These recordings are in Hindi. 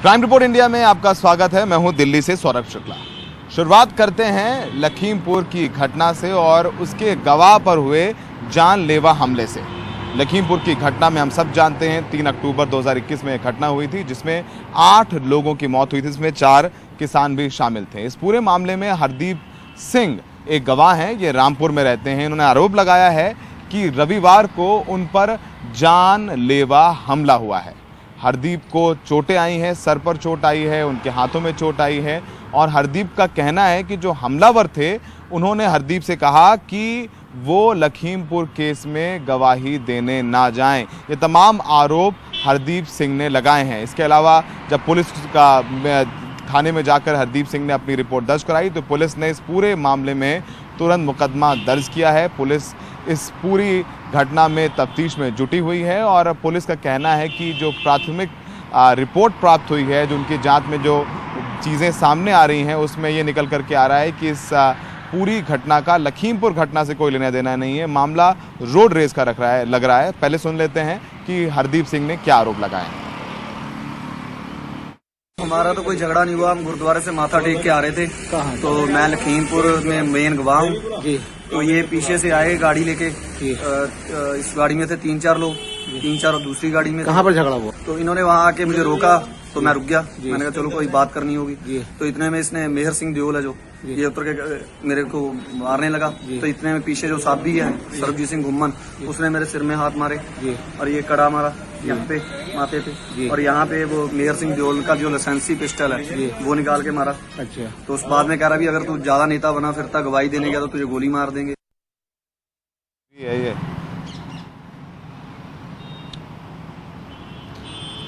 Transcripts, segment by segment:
क्राइम रिपोर्ट इंडिया में आपका स्वागत है। मैं हूं दिल्ली से सौरभ शुक्ला। शुरुआत करते हैं लखीमपुर की घटना से और उसके गवाह पर हुए जानलेवा हमले से। लखीमपुर की घटना में हम सब जानते हैं 3 अक्टूबर 2021 में एक घटना हुई थी जिसमें 8 लोगों की मौत हुई थी, जिसमें 4 किसान भी शामिल थे। इस पूरे मामले में हरदीप सिंह एक गवाह हैं, ये रामपुर में रहते हैं। इन्होंने आरोप लगाया है कि रविवार को उन पर जानलेवा हमला हुआ है। हरदीप को चोटें आई हैं, सर पर चोट आई है, उनके हाथों में चोट आई है और हरदीप का कहना है कि जो हमलावर थे उन्होंने हरदीप से कहा कि वो लखीमपुर केस में गवाही देने ना जाएं। ये तमाम आरोप हरदीप सिंह ने लगाए हैं। इसके अलावा जब पुलिस का थाने में जाकर हरदीप सिंह ने अपनी रिपोर्ट दर्ज कराई तो पुलिस ने इस पूरे मामले में तुरंत मुकदमा दर्ज किया है। पुलिस इस पूरी घटना में तफ्तीश में जुटी हुई है और पुलिस का कहना है कि जो प्राथमिक रिपोर्ट प्राप्त हुई है, जो उनकी जांच में जो चीज़ें सामने आ रही हैं, उसमें ये निकल करके आ रहा है कि इस पूरी घटना का लखीमपुर घटना से कोई लेना देना नहीं है। मामला रोड रेस का लग रहा है। पहले सुन लेते हैं कि हरदीप सिंह ने क्या आरोप लगाए हैं। हमारा तो कोई झगड़ा नहीं हुआ, हम गुरुद्वारे से माथा टेक के आ रहे थे। तो मैं लखीमपुर में मेन गवाह हूँ जी। तो ये पीछे से आए गाड़ी लेके, इस गाड़ी में थे 3-4 लोग, 3-4 और दूसरी गाड़ी में। कहाँ पर झगड़ा हुआ? तो इन्होंने वहाँ आके मुझे रोका तो मैं रुक गया। मैंने कहा चलो कोई बात करनी होगी। तो इतने में इसने मेहर सिंह देओल है जो ये उतर के मेरे को मारने लगा। तो इतने में पीछे जो साथी है सरबजीत सिंह घुम्मन, उसने मेरे सिर में हाथ मारे और ये कड़ा मारा यहाँ पे माथे पे, और यहाँ पे वो मेहर सिंह देओल का जो लाइसेंसी पिस्टल है वो निकाल के मारा। अच्छा। तो उस बाद में कह रहा भी अगर तू ज्यादा नेता बना फिरता गवाही देने गया तो तुझे गोली मार देंगे। ये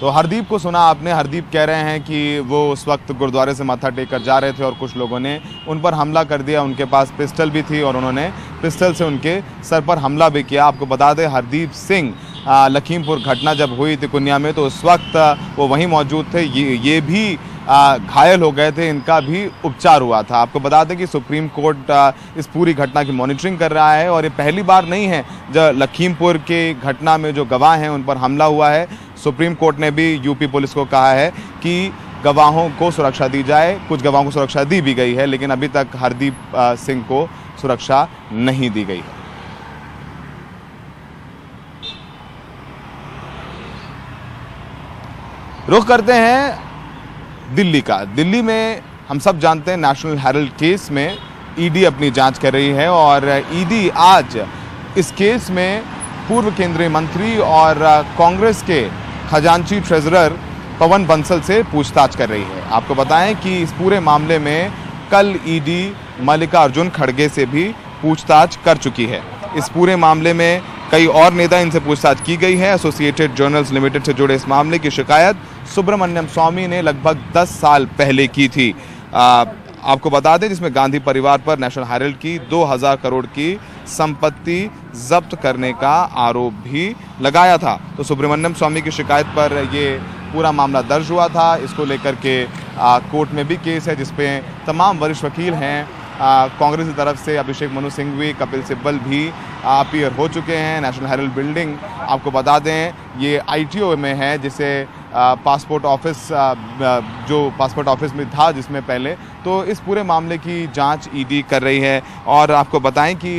तो हरदीप को सुना आपने। हरदीप कह रहे हैं कि वो उस वक्त गुरुद्वारे से माथा टेक कर जा रहे थे और कुछ लोगों ने उन पर हमला कर दिया। उनके पास पिस्टल भी थी और उन्होंने पिस्टल से उनके सर पर हमला भी किया। आपको बता दें हरदीप सिंह लखीमपुर घटना जब हुई थी कुनिया में तो उस वक्त वो वहीं मौजूद थे। ये भी घायल हो गए थे, इनका भी उपचार हुआ था। आपको बता दें कि सुप्रीम कोर्ट इस पूरी घटना की मॉनिटरिंग कर रहा है और ये पहली बार नहीं है जब लखीमपुर के घटना में जो गवाह हैं उन पर हमला हुआ है। सुप्रीम कोर्ट ने भी यूपी पुलिस को कहा है कि गवाहों को सुरक्षा दी जाए। कुछ गवाहों को सुरक्षा दी भी गई है लेकिन अभी तक हरदीप सिंह को सुरक्षा नहीं दी गई है। रुख करते हैं दिल्ली का। दिल्ली में हम सब जानते हैं नेशनल हेराल्ड केस में ईडी अपनी जांच कर रही है और ईडी आज इस केस में पूर्व केंद्रीय मंत्री और कांग्रेस के खजांची ट्रेजरर पवन बंसल से पूछताछ कर रही है। आपको बताएं कि इस पूरे मामले में कल ईडी मल्लिकार्जुन खड़गे से भी पूछताछ कर चुकी है। इस पूरे मामले में कई और नेता इनसे पूछताछ की गई है। एसोसिएटेड जर्नल्स लिमिटेड से जुड़े इस मामले की शिकायत सुब्रमण्यम स्वामी ने लगभग 10 साल पहले की थी। आपको बता दें जिसमें गांधी परिवार पर नेशनल हेराल्ड की 2000 करोड़ की संपत्ति जब्त करने का आरोप भी लगाया था। तो सुब्रमण्यम स्वामी की शिकायत पर ये पूरा मामला दर्ज हुआ था। इसको लेकर के कोर्ट में भी केस है जिसपे तमाम वरिष्ठ वकील हैं। कांग्रेस की तरफ से अभिषेक मनु सिंघवी, कपिल सिब्बल भी अपीयर हो चुके हैं। नेशनल हेराल्ड बिल्डिंग आपको बता दें ये आईटीओ में है, जिसे पासपोर्ट ऑफिस जो पासपोर्ट ऑफिस में था जिसमें पहले। तो इस पूरे मामले की जांच ईडी कर रही है और आपको बताएं कि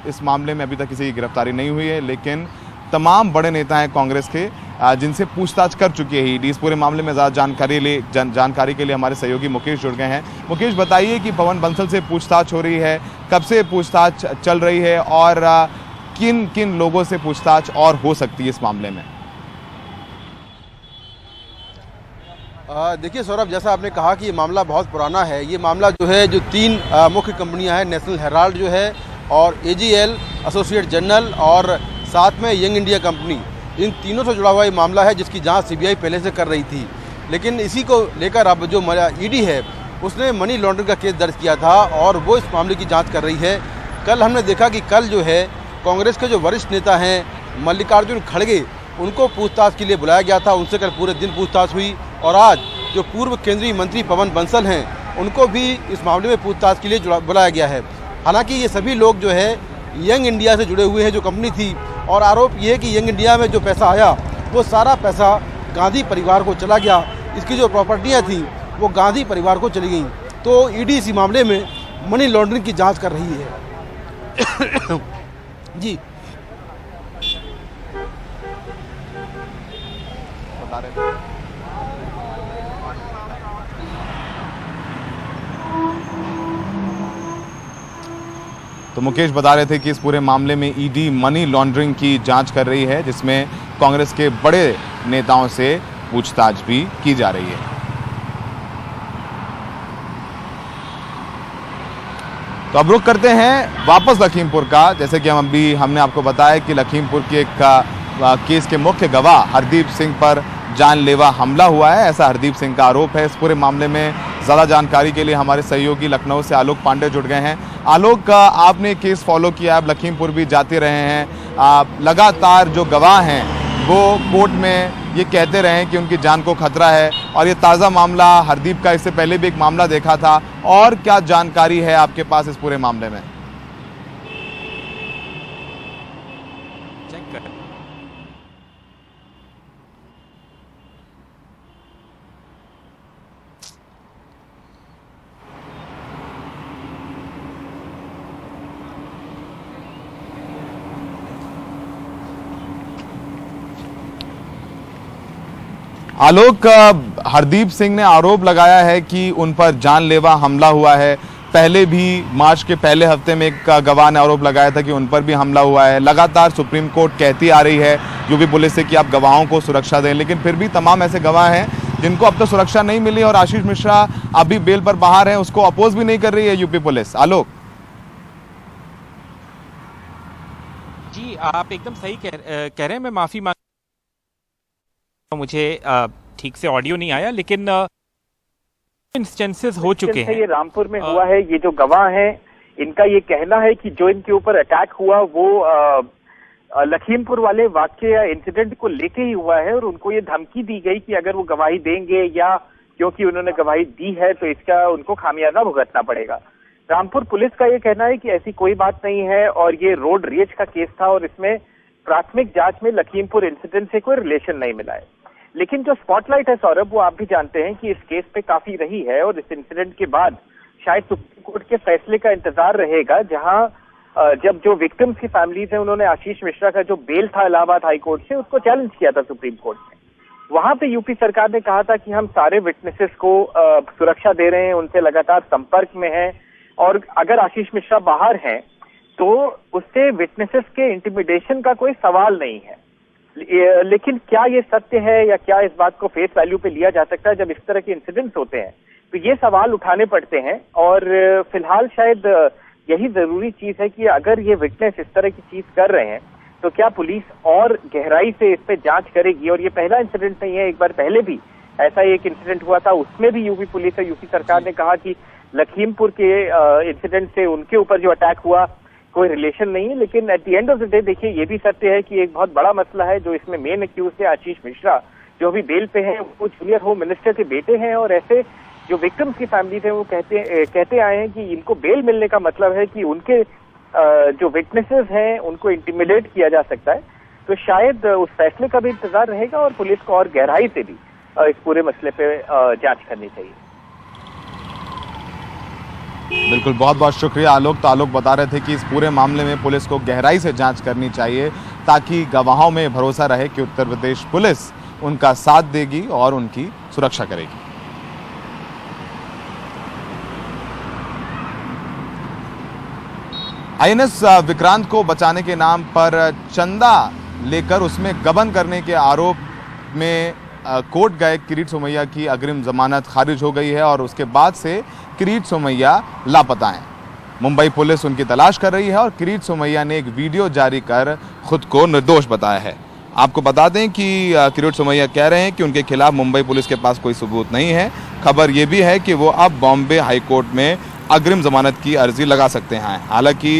इस मामले में अभी तक किसी की गिरफ्तारी नहीं हुई है लेकिन तमाम बड़े नेता हैं कांग्रेस के जिनसे पूछताछ कर चुकी है ईडी। इस पूरे मामले में ज़्यादा जानकारी के लिए हमारे सहयोगी मुकेश जुड़ गए हैं। मुकेश, बताइए कि पवन बंसल से पूछताछ हो रही है, कब से पूछताछ चल रही है और किन किन लोगों से पूछताछ और हो सकती है इस मामले में? देखिए सौरभ, जैसा आपने कहा कि ये मामला बहुत पुराना है। ये मामला जो है जो 3 मुख्य कंपनियां हैं, नेशनल हेराल्ड जो है और एजीएल, एसोसिएट जर्नल और साथ में यंग इंडिया कंपनी, इन तीनों से जुड़ा हुआ ये मामला है जिसकी जांच सीबीआई पहले से कर रही थी। लेकिन इसी को लेकर अब जो ईडी है उसने मनी लॉन्ड्रिंग का केस दर्ज किया था और वो इस मामले की जांच कर रही है। कल हमने देखा कि कल जो है कांग्रेस के जो वरिष्ठ नेता हैं मल्लिकार्जुन खड़गे, उनको पूछताछ के लिए बुलाया गया था। उनसे कल पूरे दिन पूछताछ हुई और आज जो पूर्व केंद्रीय मंत्री पवन बंसल हैं उनको भी इस मामले में पूछताछ के लिए बुलाया गया है। हालांकि ये सभी लोग जो है यंग इंडिया से जुड़े हुए हैं, जो कंपनी थी, और आरोप ये है कि यंग इंडिया में जो पैसा आया वो सारा पैसा गांधी परिवार को चला गया। इसकी जो प्रॉपर्टियां थी वो गांधी परिवार को चली गई। तो ईडी इसी मामले में मनी लॉन्ड्रिंग की जांच कर रही है। जी बता रहे थे। तो मुकेश बता रहे थे कि इस पूरे मामले में ईडी मनी लॉन्ड्रिंग की जांच कर रही है, जिसमें कांग्रेस के बड़े नेताओं से पूछताछ भी की जा रही है। तो अब रुख करते हैं वापस लखीमपुर का। जैसे कि हमने आपको बताया कि लखीमपुर के एक केस के मुख्य गवाह हरदीप सिंह पर जानलेवा हमला हुआ है, ऐसा हरदीप सिंह का आरोप है। इस पूरे मामले में ज़्यादा जानकारी के लिए हमारे सहयोगी लखनऊ से आलोक पांडे जुड़ गए हैं। आलोक, आपने केस फॉलो किया, आप लखीमपुर भी जाते रहे हैं, लगातार जो गवाह हैं वो कोर्ट में ये कहते रहे हैं कि उनकी जान को खतरा है, और ये ताज़ा मामला हरदीप का, इससे पहले भी एक मामला देखा था, और क्या जानकारी है आपके पास इस पूरे मामले में? आलोक, हरदीप सिंह ने आरोप लगाया है कि उन पर जानलेवा हमला हुआ है। पहले भी मार्च के पहले हफ्ते में एक गवाह ने आरोप लगाया था कि उन पर भी हमला हुआ है। लगातार सुप्रीम कोर्ट कहती आ रही है यूपी पुलिस से कि आप गवाहों को सुरक्षा दें, लेकिन फिर भी तमाम ऐसे गवाह हैं जिनको अब तक सुरक्षा नहीं मिली, और आशीष मिश्रा अभी बेल पर बाहर है, उसको अपोज भी नहीं कर रही है यूपी पुलिस। आलोक जी, आप एकदम सही कह रहे हैं। मैं माफी मांग, मुझे ठीक से ऑडियो नहीं आया, लेकिन इंस्टेंसेस हो चुके हैं। ये रामपुर में हुआ है। ये जो गवाह हैं इनका ये कहना है कि जो इनके ऊपर अटैक हुआ वो लखीमपुर वाले वाक्य या इंसिडेंट को लेके ही हुआ है, और उनको ये धमकी दी गई कि अगर वो गवाही देंगे या क्योंकि उन्होंने गवाही दी है तो इसका उनको खामियाजा भुगतना पड़ेगा। रामपुर पुलिस का ये कहना है कि ऐसी कोई बात नहीं है, और ये रोड रेज का केस था और इसमें प्राथमिक जांच में लखीमपुर इंसिडेंट से कोई रिलेशन नहीं मिला है। लेकिन जो स्पॉटलाइट है सौरभ, वो आप भी जानते हैं कि इस केस पे काफी रही है, और इस इंसिडेंट के बाद शायद सुप्रीम कोर्ट के फैसले का इंतजार रहेगा, जहां जब जो विक्टिम्स की फैमिलीज हैं उन्होंने आशीष मिश्रा का जो बेल था इलाहाबाद हाई कोर्ट से, उसको चैलेंज किया था सुप्रीम कोर्ट में। वहां पे यूपी सरकार ने कहा था कि हम सारे विटनेसेस को सुरक्षा दे रहे हैं, उनसे लगातार संपर्क में हैं, और अगर आशीष मिश्रा बाहर हैं तो उससे विटनेसेस के इंटिमिडेशन का कोई सवाल नहीं है। लेकिन क्या ये सत्य है या क्या इस बात को फेस वैल्यू पे लिया जा सकता है जब इस तरह के इंसिडेंट्स होते हैं? तो ये सवाल उठाने पड़ते हैं, और फिलहाल शायद यही जरूरी चीज है कि अगर ये विटनेस इस तरह की चीज कर रहे हैं तो क्या पुलिस और गहराई से इस पे जांच करेगी। और ये पहला इंसिडेंट नहीं है, एक बार पहले भी ऐसा एक इंसिडेंट हुआ था, उसमें भी यूपी पुलिस और यूपी सरकार ने कहा कि लखीमपुर के इंसिडेंट से उनके ऊपर जो अटैक हुआ कोई रिलेशन नहीं है। लेकिन at the end of the day देखिए, ये भी सत्य है कि एक बहुत बड़ा मसला है जो इसमें मेन एक्यूज है आशीष मिश्रा, जो अभी बेल पे हैं, वो जूनियर होम मिनिस्टर के बेटे हैं, और ऐसे जो विक्टिम्स की फैमिली थे वो कहते आए हैं कि इनको बेल मिलने का मतलब है कि उनके जो विटनेसेस हैं उनको इंटिमिडेट किया जा सकता है। तो शायद उस फैसले का भी इंतजार रहेगा, और पुलिस को और गहराई से भी इस पूरे मसले पे जांच करनी चाहिए। बिल्कुल, बहुत बहुत शुक्रिया आलोक। तो आलोक बता रहे थे कि इस पूरे मामले में पुलिस को गहराई से जांच करनी चाहिए, ताकि गवाहों में भरोसा रहे कि उत्तर प्रदेश पुलिस उनका साथ देगी और उनकी सुरक्षा करेगी। आईएनएस विक्रांत को बचाने के नाम पर चंदा लेकर उसमें गबन करने के आरोप में कोर्ट गए किरीट सोमैया की अग्रिम जमानत खारिज हो गई है, और उसके बाद से किरीट सोमैया लापता हैं। मुंबई पुलिस उनकी तलाश कर रही है, और किरीट सोमैया ने एक वीडियो जारी कर खुद को निर्दोष बताया है। आपको बता दें कि किरीट सोमैया कह रहे हैं कि उनके खिलाफ मुंबई पुलिस के पास कोई सबूत नहीं है। खबर यह भी है कि वो अब बॉम्बे हाई कोर्ट में अग्रिम जमानत की अर्जी लगा सकते हैं। हालांकि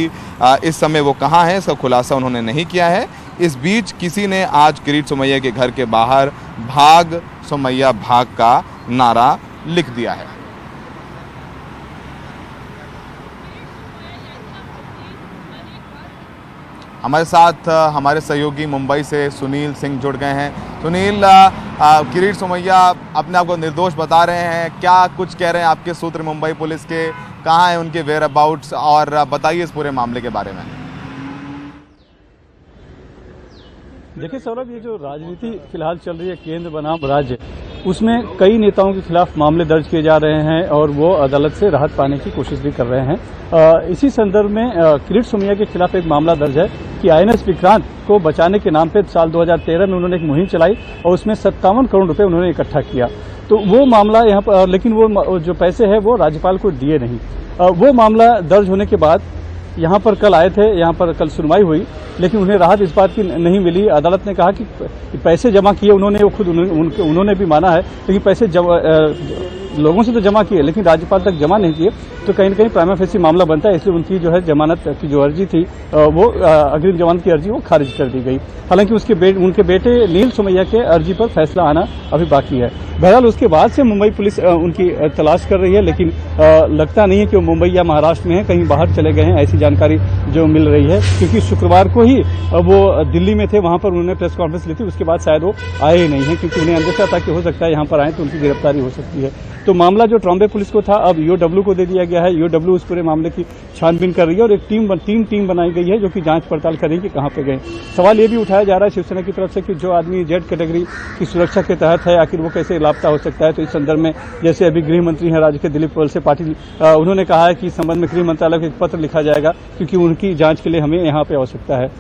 इस समय वो कहाँ हैं इसका खुलासा उन्होंने नहीं किया है। इस बीच किसी ने आज किरीट सोमैया के घर के बाहर भाग सोमैया भाग का नारा लिख दिया है। हमारे साथ हमारे सहयोगी मुंबई से सुनील सिंह जुड़ गए हैं। सुनील, किरीट सोमैया अपने आप को निर्दोष बता रहे हैं, क्या कुछ कह रहे हैं आपके सूत्र मुंबई पुलिस के, कहाँ हैं उनके वेयर अबाउट्स, और बताइए इस पूरे मामले के बारे में। देखिए सौरभ, ये जो राजनीति फिलहाल चल रही है केंद्र बनाम राज्य, उसमें कई नेताओं के खिलाफ मामले दर्ज किए जा रहे हैं और वो अदालत से राहत पाने की कोशिश भी कर रहे हैं। इसी संदर्भ में किरीट सोमैया के खिलाफ एक मामला दर्ज है कि INS विक्रांत को बचाने के नाम पे साल 2013 में उन्होंने एक मुहिम चलाई और उसमें 57 करोड़ रुपए उन्होंने इकट्ठा किया। तो वो मामला यहाँ पर, लेकिन वो जो पैसे हैं वो राज्यपाल को दिए नहीं। वो मामला दर्ज होने के बाद यहाँ पर कल आए थे, यहाँ पर कल सुनवाई हुई, लेकिन उन्हें राहत इस बात की नहीं मिली। अदालत ने कहा कि पैसे जमा किए उन्होंने, वो खुद उन्होंने भी माना है, लेकिन पैसे लोगों से तो जमा किए लेकिन राज्यपाल तक जमा नहीं किए, तो कहीं न कहीं प्राइमा फेसी मामला बनता है। इसलिए उनकी जो है जमानत की जो अर्जी थी, वो अग्रिम जमानत की अर्जी वो खारिज कर दी गई। हालांकि उनके बेटे नील सोमैया के अर्जी पर फैसला आना अभी बाकी है। बहरहाल उसके बाद से मुंबई पुलिस उनकी तलाश कर रही है, लेकिन लगता नहीं है कि वो मुंबई या महाराष्ट्र में है, कहीं बाहर चले गए हैं, ऐसी जानकारी जो मिल रही है। क्योंकि शुक्रवार को ही वो दिल्ली में थे, वहां पर उन्होंने प्रेस कॉन्फ्रेंस ली थी, उसके बाद शायद वो आए ही नहीं है, क्योंकि उन्हें अंदेशा था कि हो सकता है यहाँ पर आए तो उनकी गिरफ्तारी हो सकती है। तो मामला जो ट्रॉम्बे पुलिस को था, अब EOW को दे दिया गया है। EOW उस पूरे मामले की छानबीन कर रही है और एक तीन टीम बनाई गई है जो कि जांच पड़ताल करेगी कि कहां पे गए। सवाल ये भी उठाया जा रहा है शिवसेना की तरफ से कि जो आदमी Z कैटेगरी की सुरक्षा के तहत है, आखिर वो कैसे लापता हो सकता है। तो इस संदर्भ में जैसे अभी गृह मंत्री हैं राज्य के दिलीप वलसे पाटिल, उन्होंने कहा है कि इस संबंध में गृह मंत्रालय को एक पत्र लिखा जाएगा, क्योंकि उनकी जांच के लिए हमें यहाँ पे आवश्यकता है।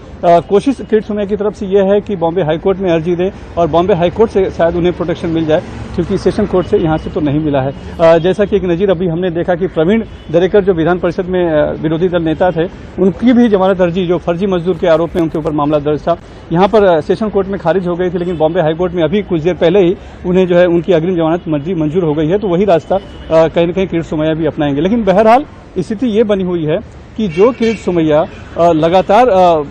कोशिश किरीट सोमैया की तरफ से यह है कि बॉम्बे हाईकोर्ट में अर्जी दें और बॉम्बे हाईकोर्ट से शायद उन्हें प्रोटेक्शन मिल जाए, क्योंकि सेशन कोर्ट से यहाँ से तो नहीं मिला है। जैसा कि एक नजीर अभी हमने देखा कि प्रवीण दरेकर जो विधान परिषद में विरोधी दल नेता थे, उनकी भी जमानत अर्जी जो फर्जी मजदूर के आरोप में उनके ऊपर मामला दर्ज था, यहाँ पर सेशन कोर्ट में खारिज हो गई थी, लेकिन बॉम्बे हाईकोर्ट में अभी कुछ देर पहले ही उन्हें जो है उनकी अग्रिम जमानत मंजूर हो गई है। तो वही रास्ता कहीं न कहीं किरीट सोमैया भी अपनाएंगे। लेकिन बहरहाल स्थिति ये बनी हुई है कि जो किरीट सोमैया लगातार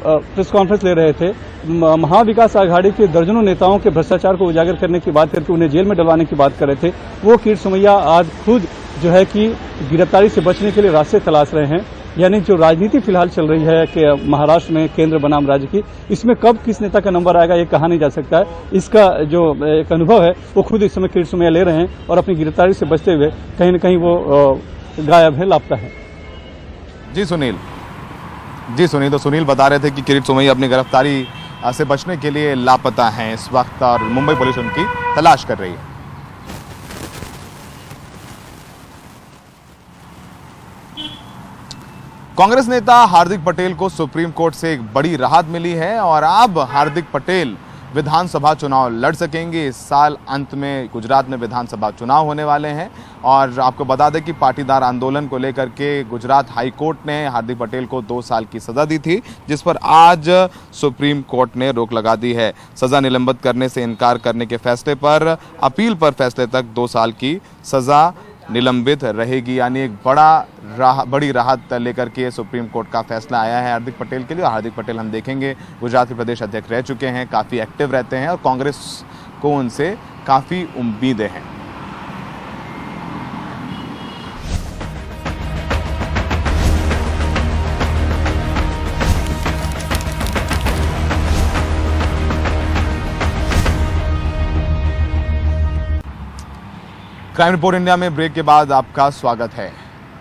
प्रेस कॉन्फ्रेंस ले रहे थे, महाविकास आघाड़ी के दर्जनों नेताओं के भ्रष्टाचार को उजागर करने की बात करके उन्हें जेल में डलवाने की बात कर रहे थे, वो किरीट सोमैया आज खुद जो है कि गिरफ्तारी से बचने के लिए रास्ते तलाश रहे हैं। यानी जो राजनीति फिलहाल चल रही है कि महाराष्ट्र में केंद्र बनाम राज्य की, इसमें कब किस नेता का नंबर आएगा ये कहा नहीं जा सकता है। इसका जो एक अनुभव है वो खुद इस समय किरीट सोमैया ले रहे हैं और अपनी गिरफ्तारी से बचते हुए कहीं न कहीं वो गायब है, लापता है। जी सुनील, तो सुनील बता रहे थे कि किरीट सोमैया अपनी गिरफ्तारी से बचने के लिए लापता हैं इस वक्त और मुंबई पुलिस उनकी तलाश कर रही है। कांग्रेस नेता हार्दिक पटेल को सुप्रीम कोर्ट से एक बड़ी राहत मिली है और अब हार्दिक पटेल विधानसभा चुनाव लड़ सकेंगे। इस साल अंत में गुजरात में विधानसभा चुनाव होने वाले हैं और आपको बता दें कि पाटीदार आंदोलन को लेकर के गुजरात हाई कोर्ट ने हार्दिक पटेल को 2 साल की सजा दी थी, जिस पर आज सुप्रीम कोर्ट ने रोक लगा दी है। सजा निलंबित करने से इनकार करने के फैसले पर अपील पर फैसले तक 2 साल की सजा निलंबित रहेगी। यानी एक बड़ी राहत लेकर के सुप्रीम कोर्ट का फैसला आया है हार्दिक पटेल के लिए। और हार्दिक पटेल हम देखेंगे गुजरात के प्रदेश अध्यक्ष रह चुके हैं, काफ़ी एक्टिव रहते हैं और कांग्रेस को उनसे काफ़ी उम्मीदें हैं। क्राइम रिपोर्ट इंडिया में ब्रेक के बाद आपका स्वागत है।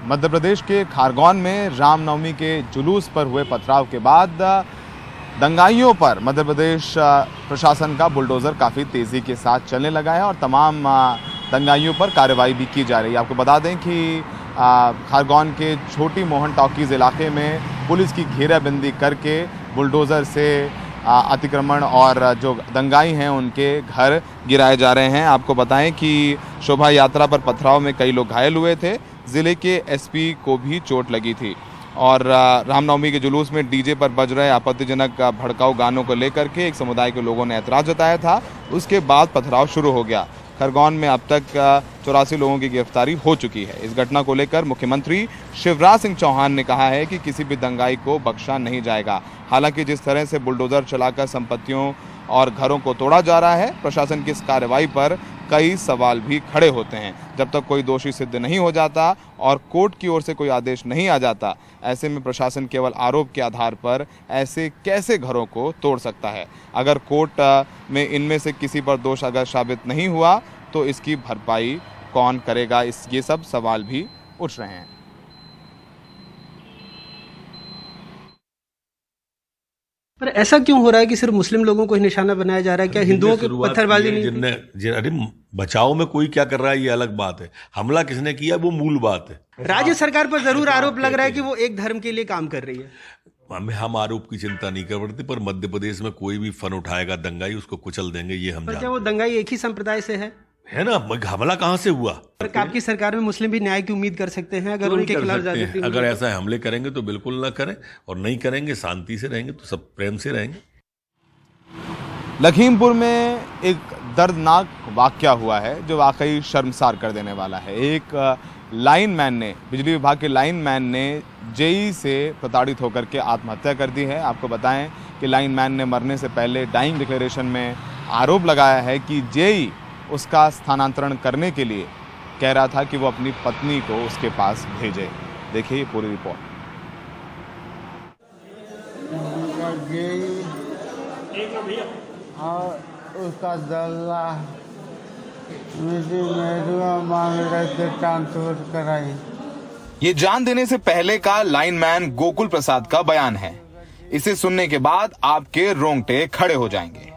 मध्य प्रदेश के खारगौन में रामनवमी के जुलूस पर हुए पथराव के बाद दंगाइयों पर मध्य प्रदेश प्रशासन का बुलडोजर काफ़ी तेज़ी के साथ चलने लगा है और तमाम दंगाइयों पर कार्रवाई भी की जा रही है। आपको बता दें कि खारगौन के छोटी मोहन टॉकीज़ इलाके में पुलिस की घेराबंदी करके बुलडोज़र से अतिक्रमण और जो दंगाई हैं उनके घर गिराए जा रहे हैं। आपको बताएं कि शोभा यात्रा पर पथराव में कई लोग घायल हुए थे। ज़िले के SP को भी चोट लगी थी और रामनवमी के जुलूस में DJ पर बज रहे आपत्तिजनक भड़काऊ गानों को लेकर के एक समुदाय के लोगों ने ऐतराज़ जताया था। उसके बाद पथराव शुरू हो गया। खरगोन में अब तक 84 लोगों की गिरफ्तारी हो चुकी है। इस घटना को लेकर मुख्यमंत्री शिवराज सिंह चौहान ने कहा है कि किसी भी दंगाई को बख्शा नहीं जाएगा। हालांकि जिस तरह से बुलडोजर चलाकर संपत्तियों और घरों को तोड़ा जा रहा है, प्रशासन की इस कार्रवाई पर कई सवाल भी खड़े होते हैं। जब तक कोई दोषी सिद्ध नहीं हो जाता और कोर्ट की ओर से कोई आदेश नहीं आ जाता, ऐसे में प्रशासन केवल आरोप के आधार पर ऐसे कैसे घरों को तोड़ सकता है। अगर कोर्ट में इनमें से किसी पर दोष अगर साबित नहीं हुआ तो इसकी भरपाई कौन करेगा, ये सब सवाल भी उठ रहे हैं। पर ऐसा क्यों हो रहा है कि सिर्फ मुस्लिम लोगों को ही निशाना बनाया जा रहा है? क्या हिंदुओं की पत्थरबाजी नहीं थी? अरे बचाव में कोई क्या कर रहा है ये अलग बात है, हमला किसने किया वो मूल बात है। राज्य सरकार पर जरूर आरोप लग रहा है कि वो एक धर्म के लिए काम कर रही है। हम आरोप की चिंता नहीं करते, पर मध्य प्रदेश में कोई भी फन उठाएगा दंगाई, उसको कुचल देंगे, ये हम जानते हैं। वो दंगाई एक ही संप्रदाय से है ना, हमला कहाँ से हुआ? आपकी सरकार में मुस्लिम भी न्याय की उम्मीद कर सकते हैं अगर उनके खिलाफ ज्यादती अगर ऐसा हमले करेंगे तो बिल्कुल ना करें, और नहीं करेंगे शांति से रहेंगे तो सब प्रेम से रहेंगे। लखीमपुर में एक दर्दनाक वाकया हुआ है जो वाकई शर्मसार कर देने वाला है। एक लाइनमैन ने, बिजली विभाग के लाइनमैन ने जेई से प्रताड़ित होकर के आत्महत्या कर दी है। आपको बताएं कि लाइनमैन ने मरने से पहले डाइंग डिक्लेरेशन में आरोप लगाया है कि जेई उसका स्थानांतरण करने के लिए कह रहा था कि वो अपनी पत्नी को उसके पास भेजे। देखिए पूरी रिपोर्ट। और उसका दल्ला मांग रहे थे ट्रांसफर कराई। ये जान देने से पहले का लाइनमैन गोकुल प्रसाद का बयान है। इसे सुनने के बाद आपके रोंगटे खड़े हो जाएंगे।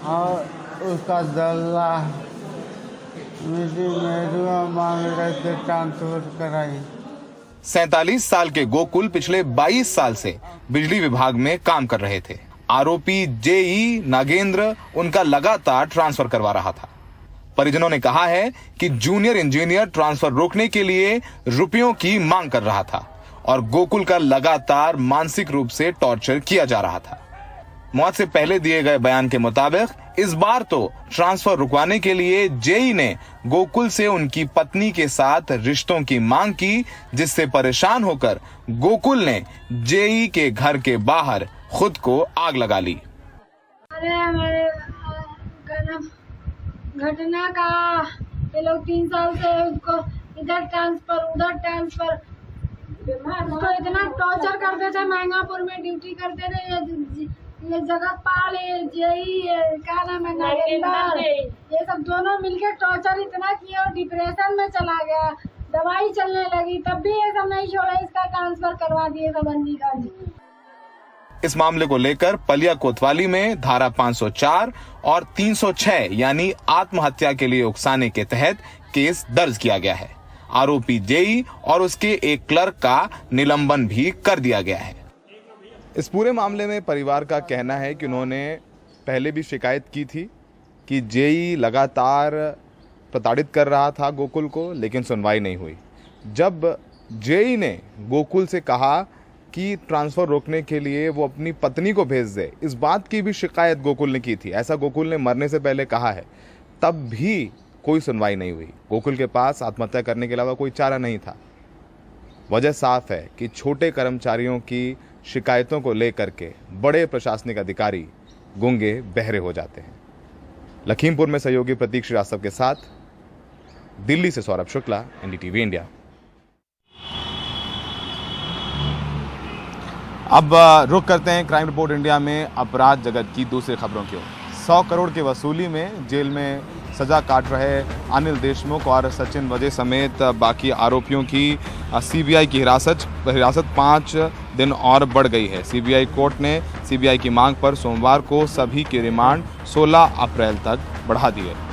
और उसका दल्ला मांग रहे थे ट्रांसफर कराई। 47 साल के गोकुल पिछले 22 साल से बिजली विभाग में काम कर रहे थे। आरोपी जेई नागेंद्र उनका लगातार ट्रांसफर करवा रहा था। परिजनों ने कहा है कि जूनियर इंजीनियर ट्रांसफर रोकने के लिए रुपयों की मांग कर रहा था और गोकुल का लगातार मानसिक रूप से टॉर्चर किया जा रहा था। मौत से पहले दिए गए बयान के मुताबिक इस बार तो ट्रांसफर रुकवाने के लिए जेई ने गोकुल से उनकी पत्नी के साथ रिश्तों की मांग की, जिससे परेशान होकर गोकुल ने जेई के घर के बाहर खुद को आग लगा ली। घटना का ये लोग 3 साल से उसको इधर ट्रांसफर उधर ट्रांसफर, उसको इतना टॉर्चर करते थे। महंगापुर में ड्यूटी करते थे, ये जगत पाल, जेई, क्या नाम है, नागेंद्र, ये सब दोनों मिलके टॉर्चर इतना किया और डिप्रेशन में चला गया। दवाई चलने लगी तब भी ये सब नहीं छोड़ा, इसका ट्रांसफर करवा दिए संबंधी का। इस मामले को लेकर पलिया कोतवाली में धारा 504 और 306 यानी आत्महत्या के लिए उकसाने के तहत केस दर्ज किया गया है। आरोपी जेई और उसके एक क्लर्क का निलंबन भी कर दिया गया है। इस पूरे मामले में परिवार का कहना है कि उन्होंने पहले भी शिकायत की थी कि जेई लगातार प्रताड़ित कर रहा था गोकुल को, लेकिन सुनवाई नहीं हुई। जब जेई ने गोकुल से कहा कि ट्रांसफर रोकने के लिए वो अपनी पत्नी को भेज दे, इस बात की भी शिकायत गोकुल ने की थी। ऐसा गोकुल ने मरने से पहले कहा है। तब भी कोई सुनवाई नहीं हुई। गोकुल के पास आत्महत्या करने के अलावा कोई चारा नहीं था। वजह साफ है कि छोटे कर्मचारियों की शिकायतों को लेकर के बड़े प्रशासनिक अधिकारी गूंगे बहरे हो जाते हैं। लखीमपुर में सहयोगी प्रतीक श्रीवास्तव के साथ दिल्ली से सौरभ शुक्ला, एनडीटीवी इंडिया। अब रुक करते हैं क्राइम रिपोर्ट इंडिया में अपराध जगत की दूसरी खबरों की ओर। 100 करोड़ की वसूली में जेल में सजा काट रहे अनिल देशमुख और सचिन वजे समेत बाकी आरोपियों की सीबीआई की हिरासत 5 दिन और बढ़ गई है। सीबीआई कोर्ट ने सीबीआई की मांग पर सोमवार को सभी की रिमांड 16 अप्रैल तक बढ़ा दी है।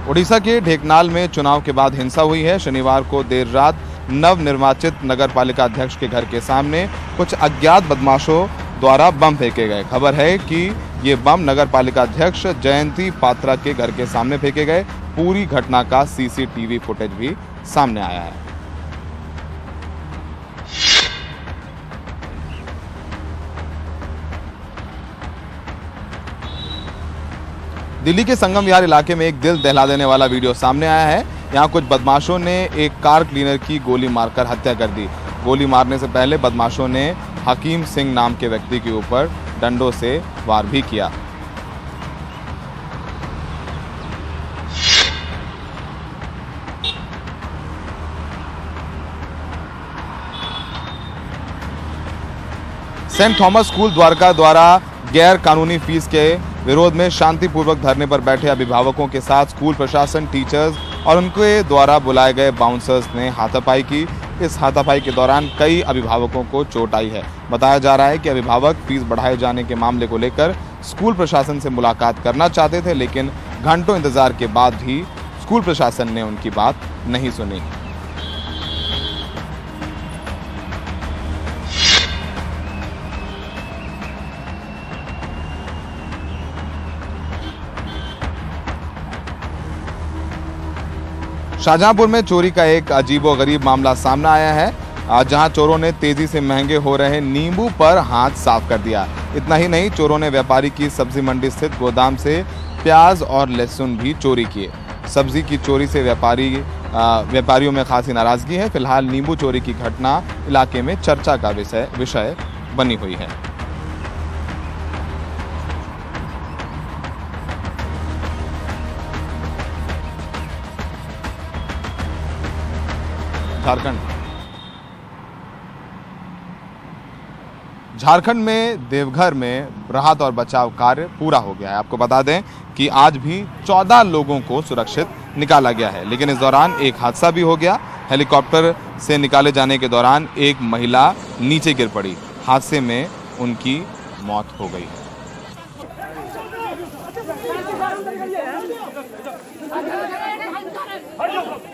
उड़ीसा के ढेकनाल में चुनाव के बाद हिंसा हुई है। शनिवार को देर रात नवनिर्वाचित नगर पालिका अध्यक्ष के घर के सामने कुछ अज्ञात बदमाशों द्वारा बम फेंके गए। खबर है कि ये बम नगर पालिका अध्यक्ष जयंती पात्रा के घर के सामने फेंके गए। पूरी घटना का सीसीटीवी फुटेज भी सामने आया है। दिल्ली के संगम विहार इलाके में एक दिल दहला देने वाला वीडियो सामने आया है। यहाँ कुछ बदमाशों ने एक कार क्लीनर की गोली मारकर हत्या कर दी। गोली मारने से पहले बदमाशों ने हकीम सिंह नाम के व्यक्ति के ऊपर डंडों से वार भी किया। सेंट थॉमस स्कूल द्वारका द्वारा गैर कानूनी फीस के विरोध में शांतिपूर्वक धरने पर बैठे अभिभावकों के साथ स्कूल प्रशासन, टीचर्स और उनके द्वारा बुलाए गए बाउंसर्स ने हाथापाई की। इस हाथापाई के दौरान कई अभिभावकों को चोट आई है। बताया जा रहा है कि अभिभावक फीस बढ़ाए जाने के मामले को लेकर स्कूल प्रशासन से मुलाकात करना चाहते थे, लेकिन घंटों इंतजार के बाद भी स्कूल प्रशासन ने उनकी बात नहीं सुनी। शाहजहांपुर में चोरी का एक अजीबोगरीब मामला सामने आया है, जहां चोरों ने तेजी से महंगे हो रहे नींबू पर हाथ साफ कर दिया। इतना ही नहीं, चोरों ने व्यापारी की सब्जी मंडी स्थित गोदाम से प्याज और लहसुन भी चोरी किए। सब्जी की चोरी से व्यापारियों में खासी नाराजगी है। फिलहाल नींबू चोरी की घटना इलाके में चर्चा का विषय बनी हुई है। झारखंड में देवघर में राहत और बचाव कार्य पूरा हो गया है। आपको बता दें कि आज भी 14 लोगों को सुरक्षित निकाला गया है, लेकिन इस दौरान एक हादसा भी हो गया। हेलीकॉप्टर से निकाले जाने के दौरान एक महिला नीचे गिर पड़ी। हादसे में उनकी मौत हो गई। है